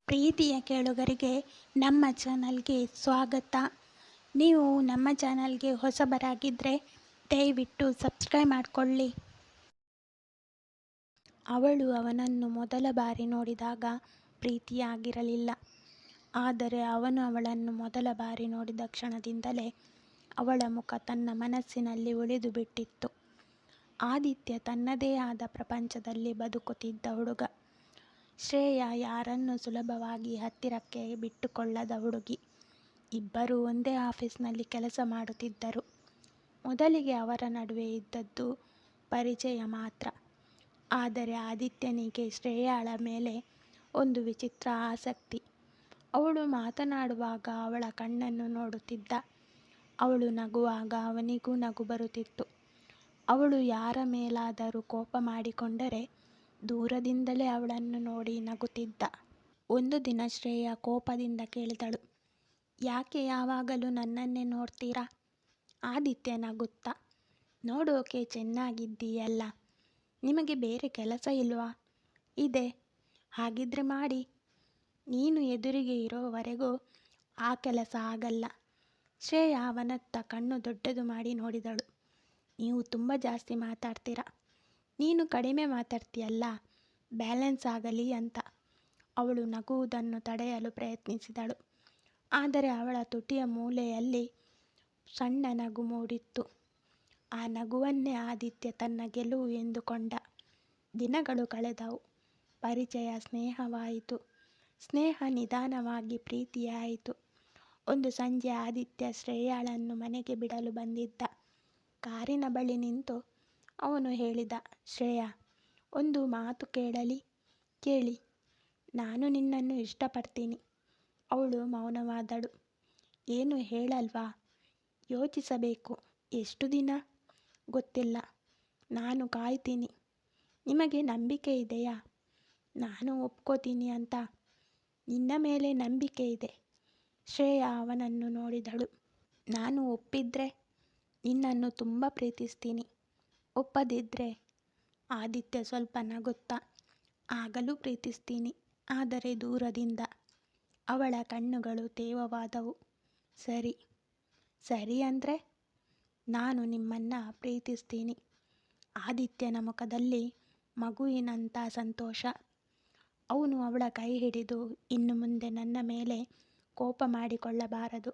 ಪ್ರೀತಿಯ ಕೇಳುಗರಿಗೆ ನಮ್ಮ ಚಾನಲ್ಗೆ ಸ್ವಾಗತ. ನೀವು ನಮ್ಮ ಚಾನಲ್ಗೆ ಹೊಸಬರಾಗಿದ್ದರೆ ದಯವಿಟ್ಟು ಸಬ್ಸ್ಕ್ರೈಬ್ ಮಾಡಿಕೊಳ್ಳಿ. ಅವಳು ಅವನನ್ನು ಮೊದಲ ಬಾರಿ ನೋಡಿದಾಗ ಪ್ರೀತಿಯಾಗಿರಲಿಲ್ಲ. ಆದರೆ ಅವನು ಅವಳನ್ನು ಮೊದಲ ಬಾರಿ ನೋಡಿದ ಕ್ಷಣದಿಂದಲೇ ಅವಳ ಮುಖ ತನ್ನ ಮನಸ್ಸಿನಲ್ಲಿ ಉಳಿದು ಬಿಟ್ಟಿತ್ತು. ಆದಿತ್ಯ ತನ್ನದೇ ಆದ ಪ್ರಪಂಚದಲ್ಲಿ ಬದುಕುತ್ತಿದ್ದ ಹುಡುಗ. ಶ್ರೇಯಾ ಯಾರನ್ನು ಸುಲಭವಾಗಿ ಹತ್ತಿರಕ್ಕೆ ಬಿಟ್ಟುಕೊಳ್ಳದ ಹುಡುಗಿ. ಇಬ್ಬರೂ ಒಂದೇ ಆಫೀಸ್ನಲ್ಲಿ ಕೆಲಸ ಮಾಡುತ್ತಿದ್ದರು. ಮೊದಲಿಗೆ ಅವರ ನಡುವೆ ಇದ್ದದ್ದು ಪರಿಚಯ ಮಾತ್ರ. ಆದರೆ ಆದಿತ್ಯನಿಗೆ ಶ್ರೇಯಾಳ ಮೇಲೆ ಒಂದು ವಿಚಿತ್ರ ಆಸಕ್ತಿ. ಅವಳು ಮಾತನಾಡುವಾಗ ಅವಳ ಕಣ್ಣನ್ನು ನೋಡುತ್ತಿದ್ದ. ಅವಳು ನಗುವಾಗ ಅವನಿಗೂ ನಗು ಬರುತ್ತಿತ್ತು. ಅವಳು ಯಾರ ಮೇಲಾದರೂ ಕೋಪ ಮಾಡಿಕೊಂಡರೆ ದೂರದಿಂದಲೇ ಅವಳನ್ನು ನೋಡಿ ನಗುತ್ತಿದ್ದ. ಒಂದು ದಿನ ಶ್ರೇಯಾ ಕೋಪದಿಂದ ಕೇಳಿದಳು, ಯಾಕೆ ಯಾವಾಗಲೂ ನನ್ನನ್ನೇ ನೋಡ್ತೀರಾ? ಆದಿತ್ಯ ನಗುತ್ತಾ, ನೋಡೋಕೆ ಚೆನ್ನಾಗಿದ್ದೀಯಲ್ಲ, ನಿಮಗೆ ಬೇರೆ ಕೆಲಸ ಇಲ್ವಾ? ಇದೆ, ಹಾಗಿದ್ರೆ ಮಾಡಿ. ನೀನು ಎದುರಿಗೆ ಇರೋವರೆಗೂ ಆ ಕೆಲಸ ಆಗಲ್ಲ. ಶ್ರೇಯಾ ಅವನತ್ತ ಕಣ್ಣು ದೊಡ್ಡದು ಮಾಡಿ ನೋಡಿದಳು. ನೀವು ತುಂಬ ಜಾಸ್ತಿ ಮಾತಾಡ್ತೀರಾ. ನೀನು ಕಡಿಮೆ ಮಾತಾಡ್ತೀಯಲ್ಲ, ಬ್ಯಾಲೆನ್ಸ್ ಆಗಲಿ ಅಂತ. ಅವಳು ನಗುವುದನ್ನು ತಡೆಯಲು ಪ್ರಯತ್ನಿಸಿದಳು. ಆದರೆ ಅವಳ ತುಟಿಯ ಮೂಲೆಯಲ್ಲಿ ಸಣ್ಣ ನಗು ಮೂಡಿತ್ತು. ಆ ನಗುವನ್ನೇ ಆದಿತ್ಯ ತನ್ನ ಗೆಲುವು ಎಂದುಕೊಂಡ. ದಿನಗಳು ಕಳೆದವು. ಪರಿಚಯ ಸ್ನೇಹವಾಯಿತು. ಸ್ನೇಹ ನಿಧಾನವಾಗಿ ಪ್ರೀತಿಯಾಯಿತು. ಒಂದು ಸಂಜೆ ಆದಿತ್ಯ ಶ್ರೇಯಾಳನ್ನು ಮನೆಗೆ ಬಿಡಲು ಬಂದಿದ್ದ. ಕಾರಿನ ಬಳಿ ನಿಂತು ಅವನು ಹೇಳಿದ, ಶ್ರೇಯಾ, ಒಂದು ಮಾತು ಕೇಳಿ. ನಾನು ನಿನ್ನನ್ನು ಇಷ್ಟಪಡ್ತೀನಿ. ಅವಳು ಮೌನವಾದಳು. ಏನು ಹೇಳಲ್ವಾ? ಯೋಚಿಸಬೇಕು. ಎಷ್ಟು ದಿನ? ಗೊತ್ತಿಲ್ಲ. ನಾನು ಕಾಯ್ತೀನಿ. ನಿಮಗೆ ನಂಬಿಕೆ ಇದೆಯಾ? ನಾನು ಒಪ್ಕೋತೀನಿ ಅಂತ. ನಿನ್ನ ಮೇಲೆ ನಂಬಿಕೆ ಇದೆ. ಶ್ರೇಯಾ ಅವನನ್ನು ನೋಡಿದಳು. ನಾನು ಒಪ್ಪಿದ್ರೆ ನಿನ್ನನ್ನು ತುಂಬ ಪ್ರೀತಿಸ್ತೀನಿ. ಒಪ್ಪದಿದ್ರೆ? ಆದಿತ್ಯ ಸ್ವಲ್ಪ ನಗುತ್ತಾ, ಆಗಲೂ ಪ್ರೀತಿಸ್ತೀನಿ, ಆದರೆ ದೂರದಿಂದ. ಅವಳ ಕಣ್ಣುಗಳು ತೇವವಾದವು. ಸರಿ ಅಂದರೆ? ನಾನು ನಿಮ್ಮನ್ನು ಪ್ರೀತಿಸ್ತೀನಿ. ಆದಿತ್ಯನ ಮುಖದಲ್ಲಿ ಮಗುವಿನಂಥ ಸಂತೋಷ. ಅವನು ಅವಳ ಕೈ ಹಿಡಿದು, ಇನ್ನು ಮುಂದೆ ನನ್ನ ಮೇಲೆ ಕೋಪ ಮಾಡಿಕೊಳ್ಳಬಾರದು.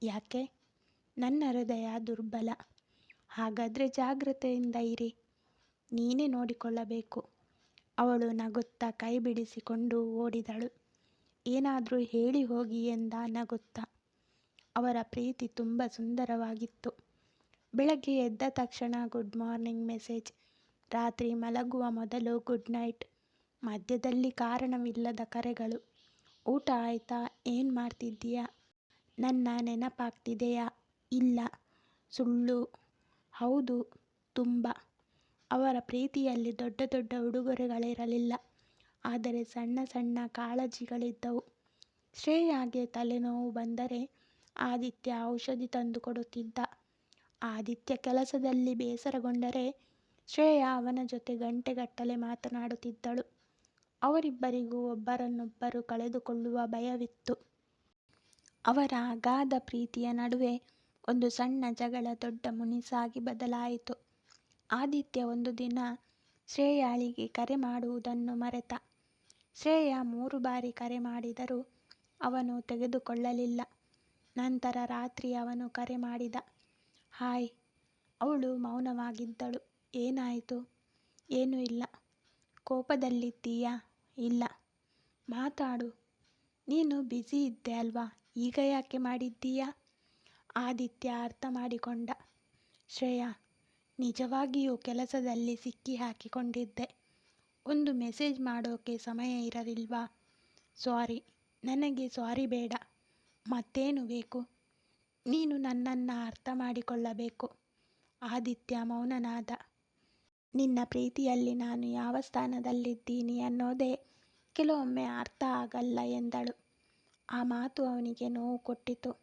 ಯಾಕೆ? ನನ್ನ ಹೃದಯ ದುರ್ಬಲ. ಹಾಗಾದರೆ ಜಾಗ್ರತೆಯಿಂದ ಇರಿ. ನೀನೇ ನೋಡಿಕೊಳ್ಳಬೇಕು. ಅವಳು ನಗುತ್ತಾ ಕೈ ಬಿಡಿಸಿಕೊಂಡು ಓಡಿದಳು. ಏನಾದರೂ ಹೇಳಿ ಹೋಗಿ ಎಂದ ನಗುತ್ತಾ. ಅವರ ಪ್ರೀತಿ ತುಂಬ ಸುಂದರವಾಗಿತ್ತು. ಬೆಳಗ್ಗೆ ಎದ್ದ ತಕ್ಷಣ ಗುಡ್ ಮಾರ್ನಿಂಗ್ ಮೆಸೇಜ್, ರಾತ್ರಿ ಮಲಗುವ ಮೊದಲು ಗುಡ್ ನೈಟ್, ಮಧ್ಯದಲ್ಲಿ ಕಾರಣವಿಲ್ಲದ ಕರೆಗಳು. ಊಟ ಆಯ್ತಾ? ಏನು ಮಾಡ್ತಿದ್ದೀಯಾ? ನನ್ನ ನೆನಪಾಗ್ತಿದೆಯಾ? ಇಲ್ಲ. ಸುಳ್ಳು. ಹೌದು, ತುಂಬ. ಅವರ ಪ್ರೀತಿಯಲ್ಲಿ ದೊಡ್ಡ ದೊಡ್ಡ ಉಡುಗೊರೆಗಳಿರಲಿಲ್ಲ, ಆದರೆ ಸಣ್ಣ ಸಣ್ಣ ಕಾಳಜಿಗಳಿದ್ದವು. ಶ್ರೇಯಾಗೆ ತಲೆನೋವು ಬಂದರೆ ಆದಿತ್ಯ ಔಷಧಿ ತಂದು ಕೊಡುತ್ತಿದ್ದ. ಆದಿತ್ಯ ಕೆಲಸದಲ್ಲಿ ಬೇಸರಗೊಂಡರೆ ಶ್ರೇಯಾ ಅವನ ಜೊತೆ ಗಂಟೆಗಟ್ಟಲೆ ಮಾತನಾಡುತ್ತಿದ್ದಳು. ಅವರಿಬ್ಬರಿಗೂ ಒಬ್ಬರನ್ನೊಬ್ಬರು ಕಳೆದುಕೊಳ್ಳುವ ಭಯವಿತ್ತು. ಅವರ ಅಗಾಧ ಪ್ರೀತಿಯ ನಡುವೆ ಒಂದು ಸಣ್ಣ ಜಗಳ ದೊಡ್ಡ ಮುನಿಸಾಗಿ ಬದಲಾಯಿತು. ಆದಿತ್ಯ ಒಂದು ದಿನ ಶ್ರೇಯಾಳಿಗೆ ಕರೆ ಮಾಡುವುದನ್ನು ಮರೆತ. ಶ್ರೇಯಾ 3 ಬಾರಿ ಕರೆ ಮಾಡಿದರೂ ಅವನು ತೆಗೆದುಕೊಳ್ಳಲಿಲ್ಲ. ನಂತರ ರಾತ್ರಿ ಅವನು ಕರೆ ಮಾಡಿದ. ಹಾಯ್. ಅವಳು ಮೌನವಾಗಿದ್ದಳು. ಏನಾಯಿತು? ಏನೂ ಇಲ್ಲ. ಕೋಪದಲ್ಲಿದ್ದೀಯಾ? ಇಲ್ಲ. ಮಾತಾಡು. ನೀನು ಬ್ಯುಸಿ ಇದ್ದೆ ಅಲ್ವಾ? ಈಗ ಯಾಕೆ ಮಾಡಿದ್ದೀಯಾ? ಆದಿತ್ಯ ಅರ್ಥ ಮಾಡಿಕೊಂಡ. ಶ್ರೇಯಾ, ನಿಜವಾಗಿಯೂ ಕೆಲಸದಲ್ಲಿ ಸಿಕ್ಕಿ ಹಾಕಿಕೊಂಡಿದ್ದೆ. ಒಂದು ಮೆಸೇಜ್ ಮಾಡೋಕೆ ಸಮಯ ಇರಲಿಲ್ವಾ? ಸಾರಿ. ನನಗೆ ಸಾರಿ ಬೇಡ. ಮತ್ತೇನು ಬೇಕು? ನೀನು ನನ್ನನ್ನು ಅರ್ಥ ಮಾಡಿಕೊಳ್ಳಬೇಕು. ಆದಿತ್ಯ ಮೌನನಾದ. ನಿನ್ನ ಪ್ರೀತಿಯಲ್ಲಿ ನಾನು ಯಾವ ಸ್ಥಾನದಲ್ಲಿದ್ದೀನಿ ಅನ್ನೋದೇ ಕೆಲವೊಮ್ಮೆ ಅರ್ಥ ಆಗಲ್ಲ ಎಂದಳು. ಆ ಮಾತು ಅವನಿಗೆ ನೋವು ಕೊಟ್ಟಿತು.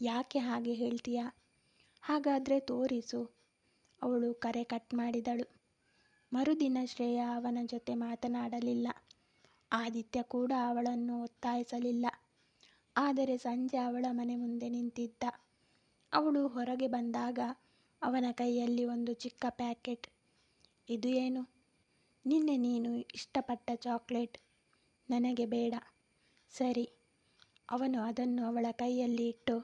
ಯಾಕೆ ಹಾಗೆ ಹೇಳ್ತೀಯಾ? ಹಾಗಾದರೆ ತೋರಿಸು. ಅವಳು ಕರೆ ಕಟ್ ಮಾಡಿದಳು. ಮರುದಿನ ಶ್ರೇಯಾ ಅವನ ಜೊತೆ ಮಾತನಾಡಲಿಲ್ಲ. ಆದಿತ್ಯ ಕೂಡ ಅವಳನ್ನು ಒತ್ತಾಯಿಸಲಿಲ್ಲ. ಆದರೆ ಸಂಜೆ ಅವಳ ಮನೆ ಮುಂದೆ ನಿಂತಿದ್ದ. ಅವಳು ಹೊರಗೆ ಬಂದಾಗ ಅವನ ಕೈಯಲ್ಲಿ ಒಂದು ಚಿಕ್ಕ ಪ್ಯಾಕೆಟ್. ಇದು ಏನು? ನಿನ್ನೆ ನೀನು ಇಷ್ಟಪಟ್ಟ ಚಾಕ್ಲೇಟ್. ನನಗೆ ಬೇಡ. ಸರಿ. ಅವನು ಅದನ್ನು ಅವಳ ಕೈಯಲ್ಲಿ ಇಟ್ಟು,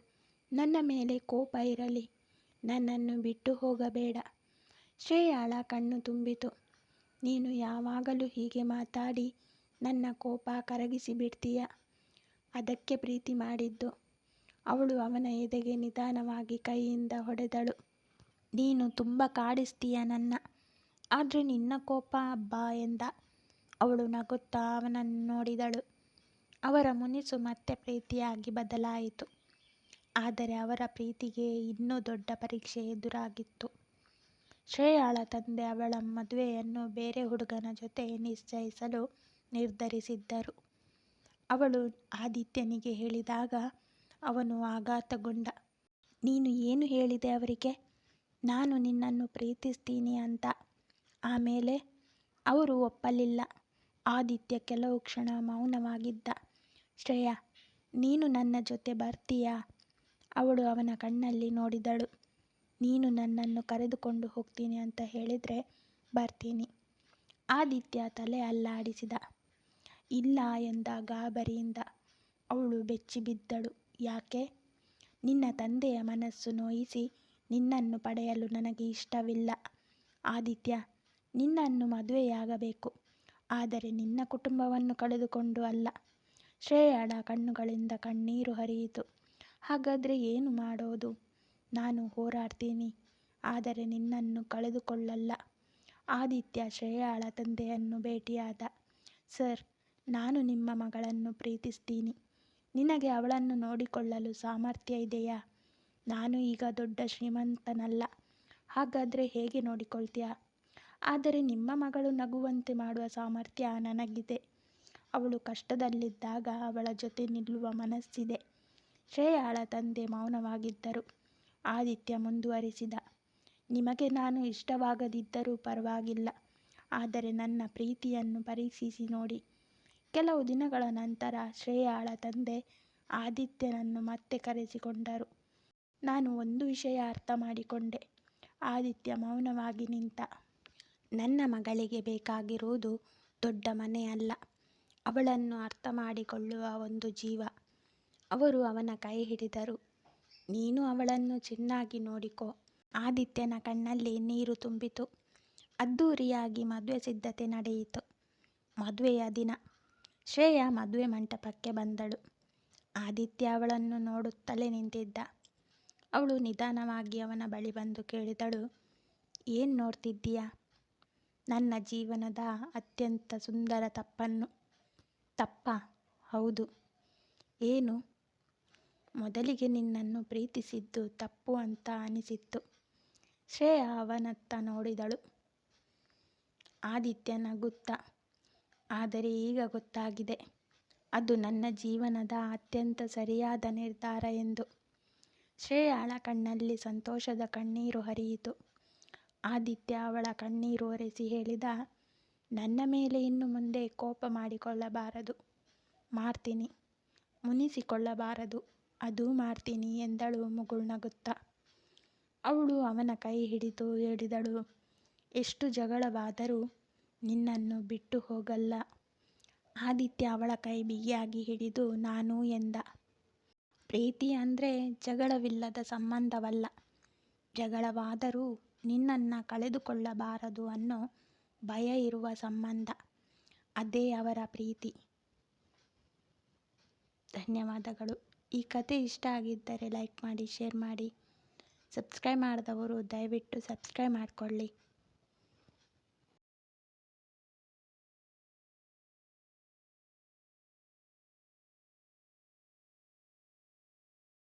ನನ್ನ ಮೇಲೆ ಕೋಪ ಇರಲಿ, ನನ್ನನ್ನು ಬಿಟ್ಟು ಹೋಗಬೇಡ. ಶ್ರೇಯಾಳ ಕಣ್ಣು ತುಂಬಿತು. ನೀನು ಯಾವಾಗಲೂ ಹೀಗೆ ಮಾತಾಡಿ ನನ್ನ ಕೋಪ ಕರಗಿಸಿ ಬಿಡ್ತೀಯ. ಅದಕ್ಕೆ ಪ್ರೀತಿ ಮಾಡಿದ್ದು. ಅವಳು ಅವನ ಎದೆಗೆ ನಿಧಾನವಾಗಿ ಕೈಯಿಂದ ಹೊಡೆದಳು. ನೀನು ತುಂಬ ಕಾಡಿಸ್ತೀಯ ನನ್ನ. ಆದರೆ ನಿನ್ನ ಕೋಪ ಅಬ್ಬಾ ಎಂದ. ಅವಳು ನಗುತ್ತಾ ಅವನನ್ನು ನೋಡಿದಳು. ಅವರ ಮುನಿಸು ಮತ್ತೆ ಪ್ರೀತಿಯಾಗಿ ಬದಲಾಯಿತು. ಆದರೆ ಅವರ ಪ್ರೀತಿಗೆ ಇನ್ನೂ ದೊಡ್ಡ ಪರೀಕ್ಷೆ ಎದುರಾಗಿತ್ತು. ಶ್ರೇಯಾಳ ತಂದೆ ಅವಳ ಮದುವೆಯನ್ನು ಬೇರೆ ಹುಡುಗನ ಜೊತೆ ನಿಶ್ಚಯಿಸಲು ನಿರ್ಧರಿಸಿದ್ದರು. ಅವಳು ಆದಿತ್ಯನಿಗೆ ಹೇಳಿದಾಗ ಅವನು ಆಘಾತಗೊಂಡ. ನೀನು ಏನು ಹೇಳಿದೆ ಅವರಿಗೆ? ನಾನು ನಿನ್ನನ್ನು ಪ್ರೀತಿಸ್ತೀನಿ ಅಂತ. ಆಮೇಲೆ? ಅವರು ಒಪ್ಪಲಿಲ್ಲ. ಆದಿತ್ಯ ಕೆಲವು ಕ್ಷಣ ಮೌನವಾಗಿದ್ದ. ಶ್ರೇಯಾ, ನೀನು ನನ್ನ ಜೊತೆ ಬರ್ತೀಯಾ? ಅವಳು ಅವನ ಕಣ್ಣಲ್ಲಿ ನೋಡಿದಳು. ನೀನು ನನ್ನನ್ನು ಕರೆದುಕೊಂಡು ಹೋಗ್ತೀನಿ ಅಂತ ಹೇಳಿದರೆ ಬರ್ತೀನಿ. ಆದಿತ್ಯ ತಲೆ ಅಲ್ಲಾಡಿಸಿದ. ಇಲ್ಲ ಎಂದ ಗಾಬರಿಯಿಂದ. ಅವಳು ಬೆಚ್ಚಿಬಿದ್ದಳು. ಯಾಕೆ? ನಿನ್ನ ತಂದೆಯ ಮನಸ್ಸು ನೋಯಿಸಿ ನಿನ್ನನ್ನು ಪಡೆಯಲು ನನಗೆ ಇಷ್ಟವಿಲ್ಲ. ಆದಿತ್ಯ, ನಿನ್ನನ್ನು ಮದುವೆಯಾಗಬೇಕು, ಆದರೆ ನಿನ್ನ ಕುಟುಂಬವನ್ನು ಕಳೆದುಕೊಂಡು ಅಲ್ಲ. ಶ್ರೇಯಾಳ ಕಣ್ಣುಗಳಿಂದ ಕಣ್ಣೀರು ಹರಿಯಿತು. ಹಾಗಾದರೆ ಏನು ಮಾಡೋದು? ನಾನು ಹೋರಾಡ್ತೀನಿ, ಆದರೆ ನಿನ್ನನ್ನು ಕಳೆದುಕೊಳ್ಳಲ್ಲ. ಆದಿತ್ಯ ಶ್ರೇಯಾಳ ತಂದೆಯನ್ನು ಭೇಟಿಯಾದ. ಸರ್, ನಾನು ನಿಮ್ಮ ಮಗಳನ್ನು ಪ್ರೀತಿಸ್ತೀನಿ. ನಿನಗೆ ಅವಳನ್ನು ನೋಡಿಕೊಳ್ಳಲು ಸಾಮರ್ಥ್ಯ ಇದೆಯಾ? ನಾನು ಈಗ ದೊಡ್ಡ ಶ್ರೀಮಂತನಲ್ಲ. ಹಾಗಾದರೆ ಹೇಗೆ ನೋಡಿಕೊಳ್ತೀಯಾ? ಆದರೆ ನಿಮ್ಮ ಮಗಳು ನಗುವಂತೆ ಮಾಡುವ ಸಾಮರ್ಥ್ಯ ನನಗಿದೆ. ಅವಳು ಕಷ್ಟದಲ್ಲಿದ್ದಾಗ ಅವಳ ಜೊತೆ ನಿಲ್ಲುವ ಮನಸ್ಸಿದೆ. ಶ್ರೇಯಾಳ ತಂದೆ ಮೌನವಾಗಿದ್ದರು. ಆದಿತ್ಯ ಮುಂದುವರಿಸಿದ. ನಿಮಗೆ ನಾನು ಇಷ್ಟವಾಗದಿದ್ದರೂ ಪರವಾಗಿಲ್ಲ, ಆದರೆ ನನ್ನ ಪ್ರೀತಿಯನ್ನು ಪರೀಕ್ಷಿಸಿ ನೋಡಿ. ಕೆಲವು ದಿನಗಳ ನಂತರ ಶ್ರೇಯಾಳ ತಂದೆ ಆದಿತ್ಯನನ್ನು ಮತ್ತೆ ಕರೆಸಿಕೊಂಡರು. ನಾನು ಒಂದು ವಿಷಯ ಅರ್ಥ ಮಾಡಿಕೊಂಡೆ. ಆದಿತ್ಯ ಮೌನವಾಗಿ ನಿಂತ. ನನ್ನ ಮಗಳಿಗೆ ಬೇಕಾಗಿರುವುದು ದೊಡ್ಡ ಮನೆ ಅಲ್ಲ, ಅವಳನ್ನು ಅರ್ಥ ಮಾಡಿಕೊಳ್ಳುವ ಒಂದು ಜೀವ. ಅವರು ಅವನ ಕೈ ಹಿಡಿದರು. ನೀನು ಅವಳನ್ನು ಚೆನ್ನಾಗಿ ನೋಡಿಕೋ. ಆದಿತ್ಯನ ಕಣ್ಣಲ್ಲಿ ನೀರು ತುಂಬಿತು. ಅದ್ದೂರಿಯಾಗಿ ಮದುವೆ ಸಿದ್ಧತೆ ನಡೆಯಿತು. ಮದುವೆಯ ದಿನ. ಶ್ರೇಯಾ ಮದುವೆ ಮಂಟಪಕ್ಕೆ ಬಂದಳು. ಆದಿತ್ಯ ಅವಳನ್ನು ನೋಡುತ್ತಲೇ ನಿಂತಿದ್ದ. ಅವಳು ನಿಧಾನವಾಗಿ ಅವನ ಬಳಿ ಬಂದು ಕೇಳಿದಳು, ಏನು ನೋಡ್ತಿದ್ದೀಯಾ? ನನ್ನ ಜೀವನದ ಅತ್ಯಂತ ಸುಂದರ ತಪ್ಪನ್ನು. ತಪ್ಪಾ? ಹೌದು. ಏನು? ಮೊದಲಿಗೆ ನಿನ್ನನ್ನು ಪ್ರೀತಿಸಿದ್ದು ತಪ್ಪು ಅಂತ ಅನಿಸಿತ್ತು. ಶ್ರೇಯಾ ಅವನತ್ತ ನೋಡಿದಳು. ಆದಿತ್ಯ ನಗುತ್ತ. ಆದರೆ ಈಗ ಗೊತ್ತಾಗಿದೆ, ಅದು ನನ್ನ ಜೀವನದ ಅತ್ಯಂತ ಸರಿಯಾದ ನಿರ್ಧಾರ ಎಂದು. ಶ್ರೇಯಾಳ ಕಣ್ಣಲ್ಲಿ ಸಂತೋಷದ ಕಣ್ಣೀರು ಹರಿಯಿತು. ಆದಿತ್ಯ ಅವಳ ಕಣ್ಣೀರು ಒರೆಸಿ ಹೇಳಿದ, ನನ್ನ ಮೇಲೆ ಇನ್ನು ಮುಂದೆ ಕೋಪ ಮಾಡಿಕೊಳ್ಳಬಾರದು. ಮಾಡ್ತೀನಿ. ಮುನಿಸಿಕೊಳ್ಳಬಾರದು. ಅದೂ ಮಾಡ್ತೀನಿ ಎಂದಳು ಮುಗುಳ್ನಗುತ್ತ. ಅವಳು ಅವನ ಕೈ ಹಿಡಿದು ಹೇಳಿದಳು, ಎಷ್ಟು ಜಗಳವಾದರೂ ನಿನ್ನನ್ನು ಬಿಟ್ಟು ಹೋಗಲ್ಲ. ಆದಿತ್ಯ ಅವಳ ಕೈ ಬಿಗಿಯಾಗಿ ಹಿಡಿದು ನಾನು ಎಂದ. ಪ್ರೀತಿ ಅಂದರೆ ಜಗಳವಿಲ್ಲದ ಸಂಬಂಧವಲ್ಲ. ಜಗಳವಾದರೂ ನಿನ್ನನ್ನು ಕಳೆದುಕೊಳ್ಳಬಾರದು ಅನ್ನೋ ಭಯ ಇರುವ ಸಂಬಂಧ. ಅದೇ ಅವರ ಪ್ರೀತಿ. ಧನ್ಯವಾದಗಳು. ಈ ಕತೆ ಇಷ್ಟ ಆಗಿದ್ದರೆ ಲೈಕ್ ಮಾಡಿ, ಶೇರ್ ಮಾಡಿ. ಸಬ್ಸ್ಕ್ರೈಬ್ ಮಾಡದವರು ದಯವಿಟ್ಟು ಸಬ್ಸ್ಕ್ರೈಬ್ ಮಾಡಿಕೊಳ್ಳಿ.